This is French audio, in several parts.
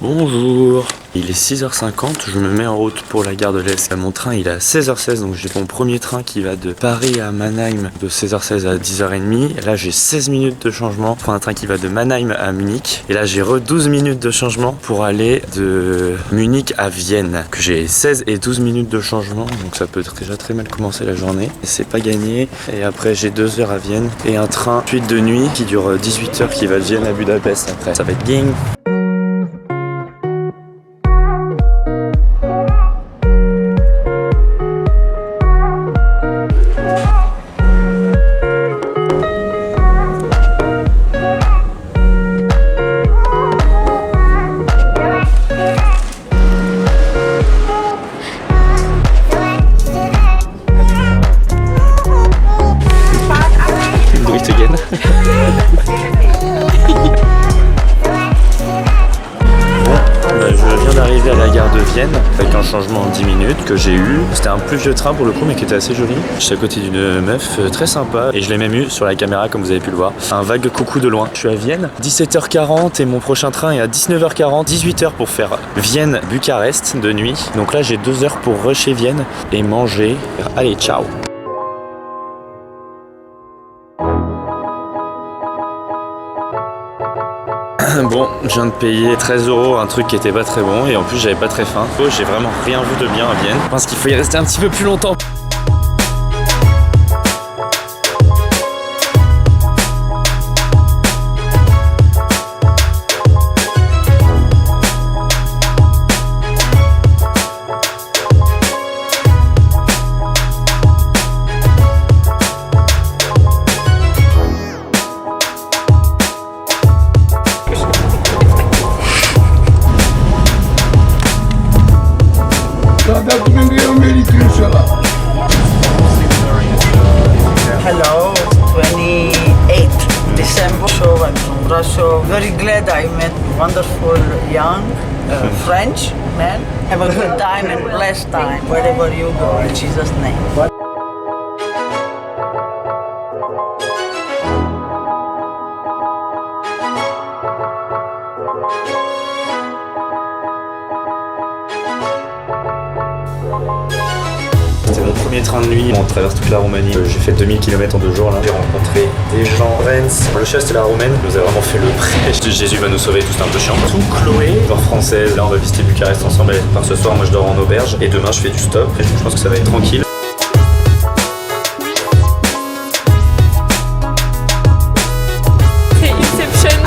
Bonjour, il est 6h50, je me mets en route pour la gare de l'Est. Mon train il est à 16h16, donc j'ai mon premier train qui va de Paris à Mannheim de 16h16 à 10h30. Et là j'ai 16 minutes de changement pour un train qui va de Mannheim à Munich. Et là j'ai 12 minutes de changement pour aller de Munich à Vienne. Que j'ai 16 et 12 minutes de changement, donc ça peut déjà très mal commencer la journée. Et c'est pas gagné. Et après j'ai 2 heures à Vienne et un train suite de nuit qui dure 18 heures qui va de Vienne à Budapest après. Ça va être gang. Je viens d'arriver à la gare de Vienne avec un changement en 10 minutes que j'ai eu. C'était un plus vieux train pour le coup mais qui était assez joli. Je suis à côté d'une meuf très sympa et je l'ai même eu sur la caméra comme vous avez pu le voir. Un vague coucou de loin. Je suis à Vienne, 17h40 et mon prochain train est à 19h40, 18h pour faire Vienne-Bucarest de nuit. Donc là j'ai 2 heures pour rusher Vienne et manger. Allez, ciao! Bon, je viens de payer 13 €, un truc qui était pas très bon et en plus j'avais pas très faim. J'ai vraiment rien vu de bien à Vienne. Je pense qu'il faut y rester un petit peu plus longtemps. Hello, 28th December, so I'm from Russia. Very glad I met wonderful young French men. Have a good time and blessed time wherever you go in Jesus' name. C'était mon premier train de nuit, on traverse toute la Roumanie. J'ai fait 2000 km en 2 jours là. J'ai rencontré des gens, Rennes. Le chef c'était la Roumaine, il nous a vraiment fait le prêche de Jésus va nous sauver, tout c'était un peu chiant. Tout Chloé, genre française, là on va visiter Bucarest ensemble, elle part ce soir, moi je dors en auberge. Et demain je fais du stop, et je pense que ça va être tranquille. C'est Inception.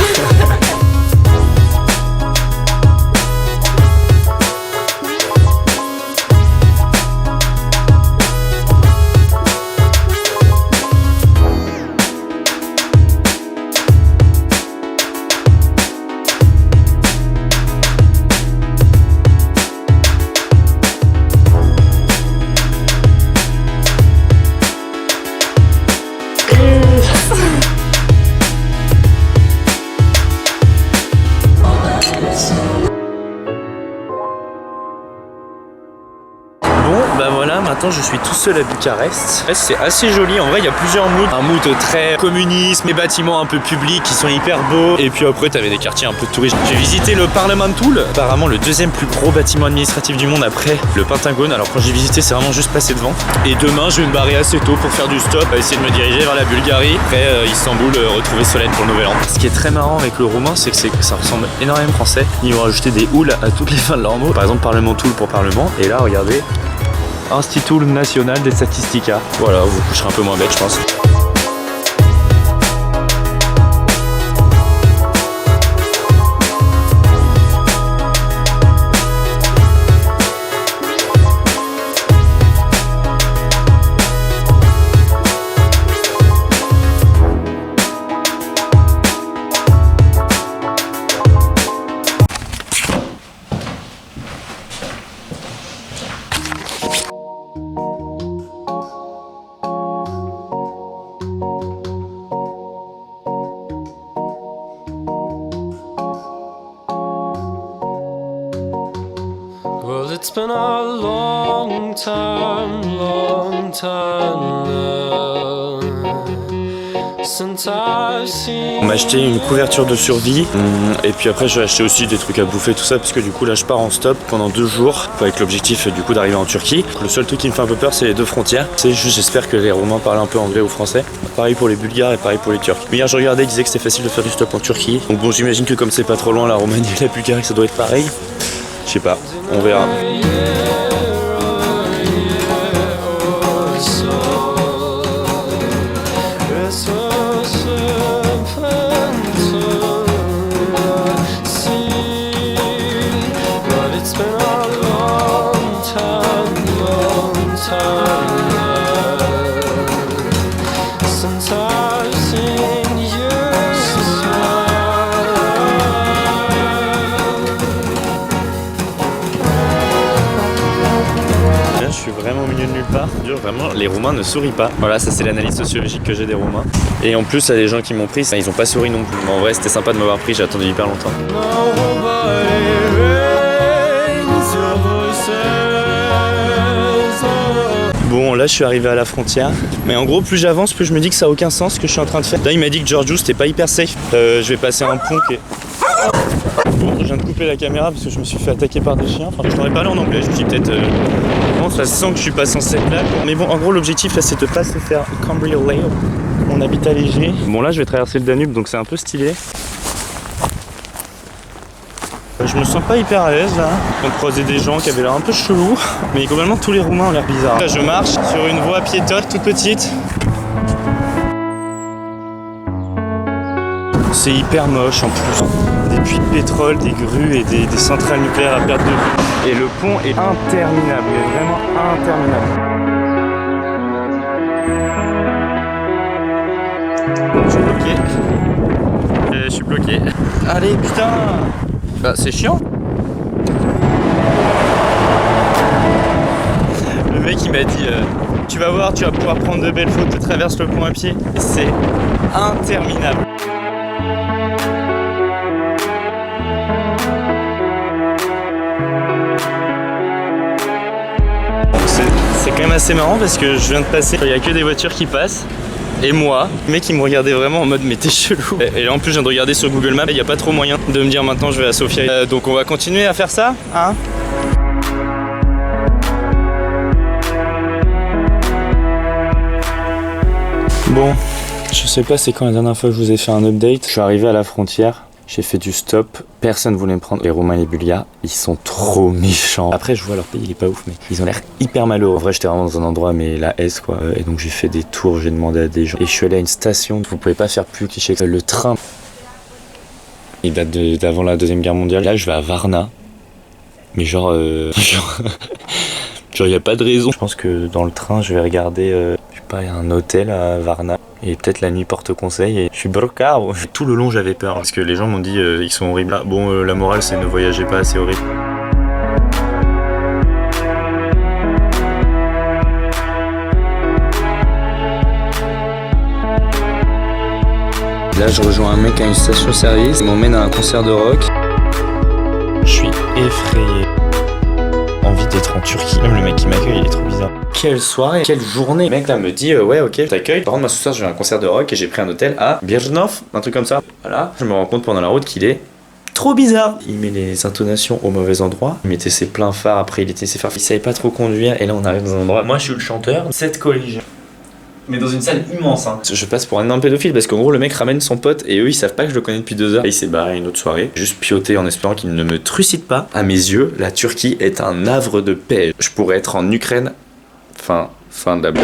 Bon, bah voilà, maintenant je suis tout seul à Bucarest. C'est assez joli, en vrai il y a plusieurs moods. Un mood très communisme, des bâtiments un peu publics qui sont hyper beaux. Et puis après t'avais des quartiers un peu touristes. J'ai visité le Parlamentul, apparemment le deuxième plus gros bâtiment administratif du monde après le Pentagone. Alors quand j'ai visité c'est vraiment juste passé devant. Et demain je vais me barrer assez tôt pour faire du stop, essayer de me diriger vers la Bulgarie. Après Istanbul, retrouver Solène pour le nouvel an. Ce qui est très marrant avec le roumain c'est que ça ressemble énormément au français. Ils ont rajouté des houles à toutes les fins de leurs mots. Par exemple Parlamentul pour Parlement. Et là regardez, Institut National des Statistica. Voilà, vous coucherez un peu moins bête, je pense. Well, it's been a long time now On m'a acheté une couverture de survie et puis après j'ai acheté aussi des trucs à bouffer tout ça parce que du coup là je pars en stop pendant 2 jours avec l'objectif du coup d'arriver en Turquie. Le seul truc qui me fait un peu peur c'est les 2 frontières. C'est juste j'espère que les Roumains parlent un peu anglais ou français. Pareil pour les Bulgares et pareil pour les Turcs. Mais hier je regardais, ils disaient que c'était facile de faire du stop en Turquie. Donc bon j'imagine que comme c'est pas trop loin la Roumanie et la Bulgarie ça doit être pareil. Je sais pas, on verra. Vraiment au milieu de nulle part. Vraiment, les Roumains ne sourient pas. Voilà, ça c'est l'analyse sociologique que j'ai des Roumains. Et en plus, il y a des gens qui m'ont pris, ils ont pas souri non plus. Mais en vrai, c'était sympa de m'avoir pris, j'ai attendu hyper longtemps. Bon, là je suis arrivé à la frontière. Mais en gros, plus j'avance, plus je me dis que ça a aucun sens ce que je suis en train de faire. Là, il m'a dit que Giorgio c'était pas hyper safe. Je vais passer un pont qui est... Bon, je viens de couper la caméra parce que je me suis fait attaquer par des chiens. Enfin, je t'aurais parlé en anglais, je me suis peut-être... Bon, ça sent que je suis pas censé être là. Mais bon, en gros, l'objectif là, c'est de pas se faire cambrioler. On habite à Léger. Bon, là, je vais traverser le Danube, donc c'est un peu stylé. Je me sens pas hyper à l'aise là. On croisait des gens qui avaient l'air un peu chelous. Mais globalement, tous les Roumains ont l'air bizarres. Là, je marche sur une voie piétonne toute petite. C'est hyper moche en plus. Des puits de pétrole, des grues et des centrales nucléaires à perte de vue. Et le pont est interminable, il est vraiment interminable. Je suis bloqué. Je suis bloqué. Allez, putain! Bah, c'est chiant. Le mec il m'a dit tu vas voir, tu vas pouvoir prendre de belles photos, tu traverses le pont à pied. C'est interminable. C'est quand même assez marrant parce que je viens de passer, il n'y a que des voitures qui passent. Et moi, le mec il me regardait vraiment en mode mais t'es chelou. Et là en plus je viens de regarder sur Google Maps, il n'y a pas trop moyen de me dire maintenant je vais à Sofia. Donc on va continuer à faire ça, hein. Bon, je sais pas c'est quand la dernière fois que je vous ai fait un update. Je suis arrivé à la frontière. J'ai fait du stop, personne voulait me prendre. Les Roumains et les Bulgares, ils sont trop méchants. Après, je vois leur pays, il est pas ouf, mais ils ont l'air hyper malheureux. En vrai, j'étais vraiment dans un endroit, mais la S, quoi. Et donc, j'ai fait des tours, j'ai demandé à des gens. Et je suis allé à une station, vous pouvez pas faire plus cliché que le train. Il date d'avant la Deuxième Guerre mondiale. Là, je vais à Varna. Mais genre, il y a pas de raison. Je pense que dans le train, je vais regarder, je sais pas, il y a un hôtel à Varna. Et peut-être la nuit porte conseil et je suis brocard. Tout le long j'avais peur parce que les gens m'ont dit ils sont horribles. Ah, bon la morale c'est ne voyagez pas, c'est horrible. Là je rejoins un mec à une station-service, il m'emmène à un concert de rock. Je suis effrayé. Envie d'être en Turquie. Même le mec qui m'accueille, il est trop bizarre. Quelle soirée, quelle journée. Le mec là me dit ouais ok je t'accueille. Par contre moi ce soir je vais à un concert de rock et j'ai pris un hôtel à Birnov, un truc comme ça. Voilà, je me rends compte pendant la route qu'il est trop bizarre. Il met les intonations au mauvais endroit. Il mettait ses pleins phares, après il était ses phares. Il savait pas trop conduire et là on arrive dans un endroit. Moi je suis le chanteur, 7 collégiens. Mais dans une salle immense hein. Je passe pour un énorme pédophile parce qu'en gros le mec ramène son pote et eux ils savent pas que je le connais depuis 2 heures. Et il s'est barré à une autre soirée, juste pioté en espérant qu'il ne me trucide pas. À mes yeux, la Turquie est un havre de paix. Je pourrais être en Ukraine. Fin de la blague.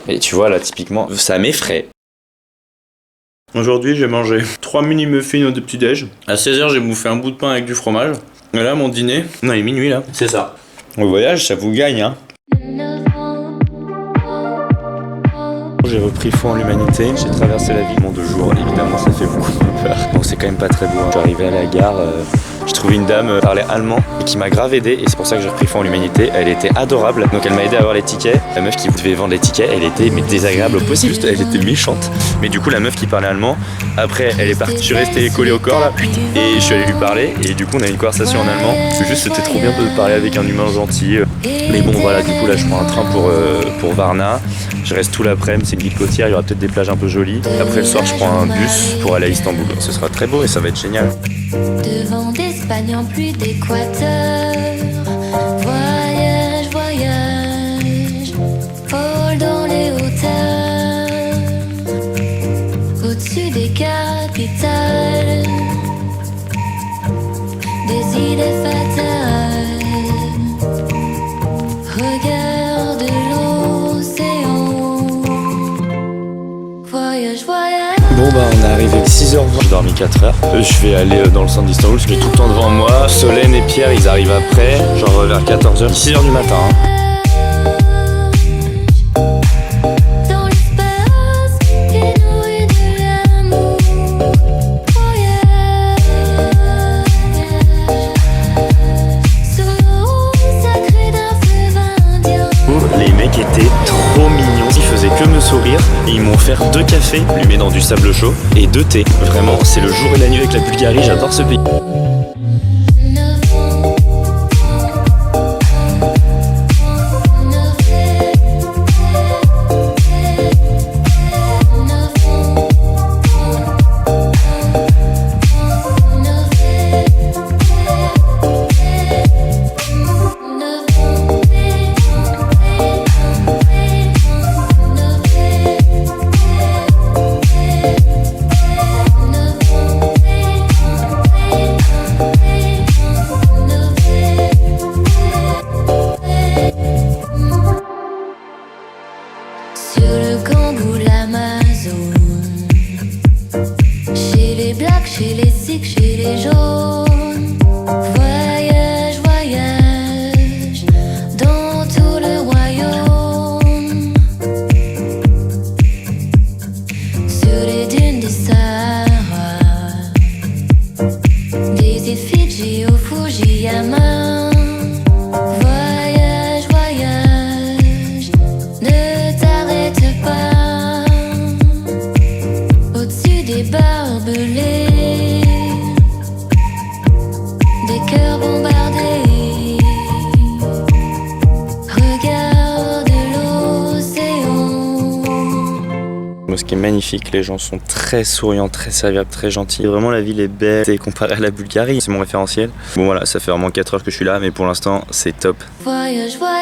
Et tu vois là typiquement, ça m'effraie. Aujourd'hui j'ai mangé 3 mini muffins de petit déj. À 16h j'ai bouffé un bout de pain avec du fromage. Et là mon dîner, non il est minuit là. C'est ça. Le voyage ça vous gagne hein. J'ai repris foi en l'humanité, j'ai traversé la ville en 2 jours, évidemment ça fait beaucoup peur. Bon c'est quand même pas très beau, hein. Je suis arrivé à la gare, J'ai trouvé une dame parlait allemand et qui m'a grave aidé, et c'est pour ça que j'ai repris foi en l'humanité. Elle était adorable, donc elle m'a aidé à avoir les tickets. La meuf qui devait vendre les tickets, elle était mais désagréable au possible, elle était méchante. Mais du coup la meuf qui parlait allemand, après elle est partie, je suis resté collé au corps là, et je suis allé lui parler, et du coup on a eu une conversation en allemand. Juste c'était trop bien de parler avec un humain gentil. Mais bon voilà, du coup là je prends un train pour Varna. Je reste tout l'après-midi, c'est une ville côtière, il y aura peut-être des plages un peu jolies. Après le soir je prends un bus pour aller à Istanbul. Ce sera très beau et ça va être génial. Devant d'Espagne en pluie d'Équateur, voyage, voyage, vol dans les hauteurs, au-dessus des capitales, des idées fatales, regarde l'océan, voyage, voyage. Bon bah on est arrivé à 6h20, j'ai dormi 4h. Je vais aller dans le centre d'Istanbul, je suis tout le temps devant moi. Solène et Pierre ils arrivent après, genre vers 14h, 6h du matin. Dans l'espace qui nourrit de l'amour, voyage, sous l'eau sacrée d'un fleuve indien. Les mecs étaient trop mignons, ils faisaient que me sourire et ils m'ont offert 2 cafés allumés dans du sable chaud et 2 thés. Vraiment c'est le jour et la nuit avec la Bulgarie, j'adore ce pays. Sur le Congo, l'Amazone, chez les blacks, chez les sikhs, chez les jaunes, voyage, voyage, dans tout le royaume, sur les dunes du Sahara, des îles Fidji au Fujiyama. Barbelés, des cœurs bombardés, regarde l'océan. Ce qui est magnifique, les gens sont très souriants, très serviables, très gentils. Vraiment la ville est belle et comparée à la Bulgarie, c'est mon référentiel. Bon voilà, ça fait vraiment 4 heures que je suis là, mais pour l'instant c'est top. Voyage, voyage.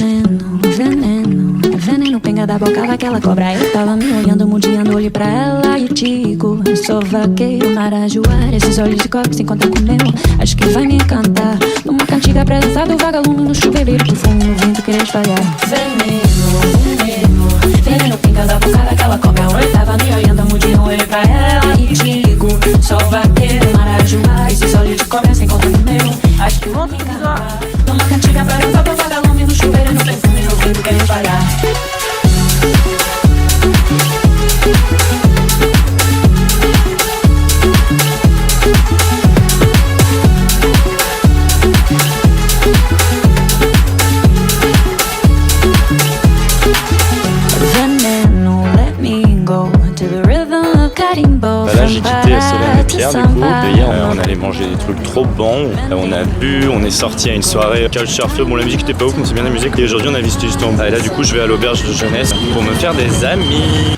Veneno, veneno, veneno pinga da boca daquela cobra. Eu tava me olhando, mudando, olhei pra ela e digo: sou vaqueiro, marajoara, esses olhos de coque se encontram com o meu. Acho que vai me encantar numa cantiga pra dançar do vagalume no chuveiro que fumo no vento querer espalhar. Veneno, veneno, veneno pinga da boca daquela cobra. Eu tava me olhando, mudando, olhei pra ela e digo: sou vaqueiro, marajoara, esses olhos de coque se encontram com o meu. Acho que vou me encantar numa cantiga pra dançar do vagalume no chuveiro no perfume no vento querer espalhar. Là j'ai quitté Solène et Pierre du coup. Hier on allait manger des trucs trop bons. On a bu, on est sorti à une soirée culture feu. Bon la musique était pas ouf mais c'est bien la musique. Et aujourd'hui on a visité justement. Et là du coup je vais à l'auberge de jeunesse pour me faire des amis.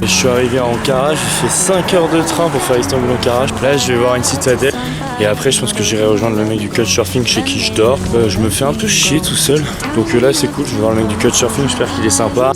Je suis arrivé à Ankara, j'ai fait 5 heures de train pour faire Istanbul-Ankara. Là je vais voir une citadelle et après je pense que j'irai rejoindre le mec du couchsurfing chez qui je dors. Je me fais un peu chier tout seul, donc là c'est cool, je vais voir le mec du couchsurfing, j'espère qu'il est sympa.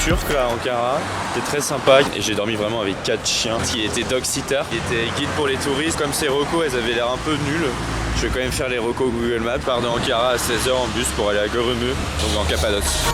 Turc là à Ankara, c'était très sympa et j'ai dormi vraiment avec 4 chiens. Il était dog sitter, il était guide pour les touristes. Comme ces recos elles avaient l'air un peu nulles, je vais quand même faire les recos Google Maps. Je pars de Ankara à 16h en bus pour aller à Görümü, donc en Cappadoce.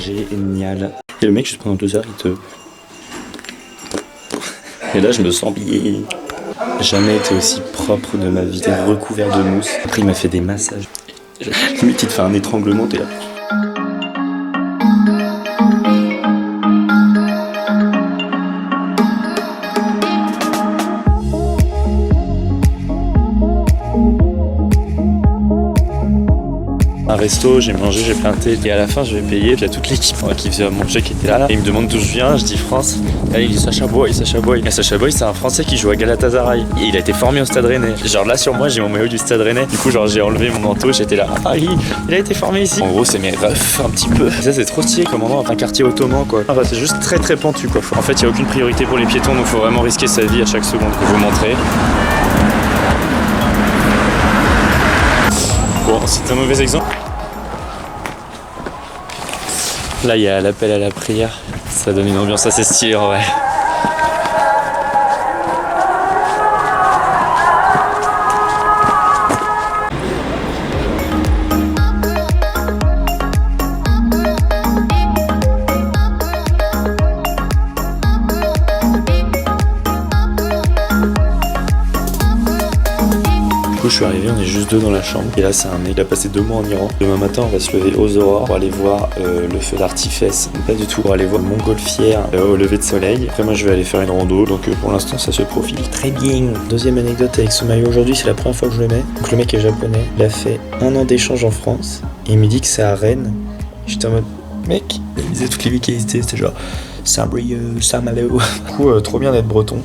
Génial. Et le mec juste pendant 2 heures il te... Et là je me sens bien. Jamais été aussi propre de ma vie, recouvert de mousse. Après il m'a fait des massages. Limite il te fait un étranglement, t'es là. Un resto, j'ai mangé, j'ai pris un thé et à la fin je vais payer. Puis il y a toute l'équipe qui faisait manger qui était là. Et il me demande d'où je viens, je dis France. Et là, il dit Sacha Boy, Sacha Boy. Et Sacha Boy c'est un Français qui joue à Galatasaray. Et il a été formé au Stade Rennais. Genre là sur moi j'ai mon maillot du Stade Rennais. Du coup genre j'ai enlevé mon manteau, j'étais là. Ah il a été formé ici. En gros c'est mes refs un petit peu. Ça c'est trop stylé comme endroit, un quartier ottoman quoi. Ah bah c'est juste très très pentu quoi. En fait il n'y a aucune priorité pour les piétons donc faut vraiment risquer sa vie à chaque seconde. Je vais vous montrer. Bon c'est un mauvais exemple. Là, il y a l'appel à la prière. Ça donne une ambiance assez stylée, en vrai. Je suis arrivé, on est juste 2 dans la chambre. Et là, c'est un mec qui a passé 2 mois en Iran. Demain matin, on va se lever aux aurores pour aller voir le feu d'artifice. Pas du tout, pour aller voir le montgolfière au lever de soleil. Après, moi, je vais aller faire une rando. Donc, pour l'instant, ça se profile très bien. Deuxième anecdote avec ce maillot aujourd'hui, c'est la première fois que je le mets. Donc, le mec est japonais. Il a fait 1 an d'échange en France. Et il me dit que c'est à Rennes. J'étais en mode, mec. Il disait toutes les villes qui existaient, c'était genre Saint-Brieuc, Saint-Malo. Du coup, trop bien d'être breton.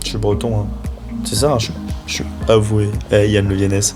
Je suis breton, hein. C'est ça, hein, je suis avoué. Yann Le Viennès.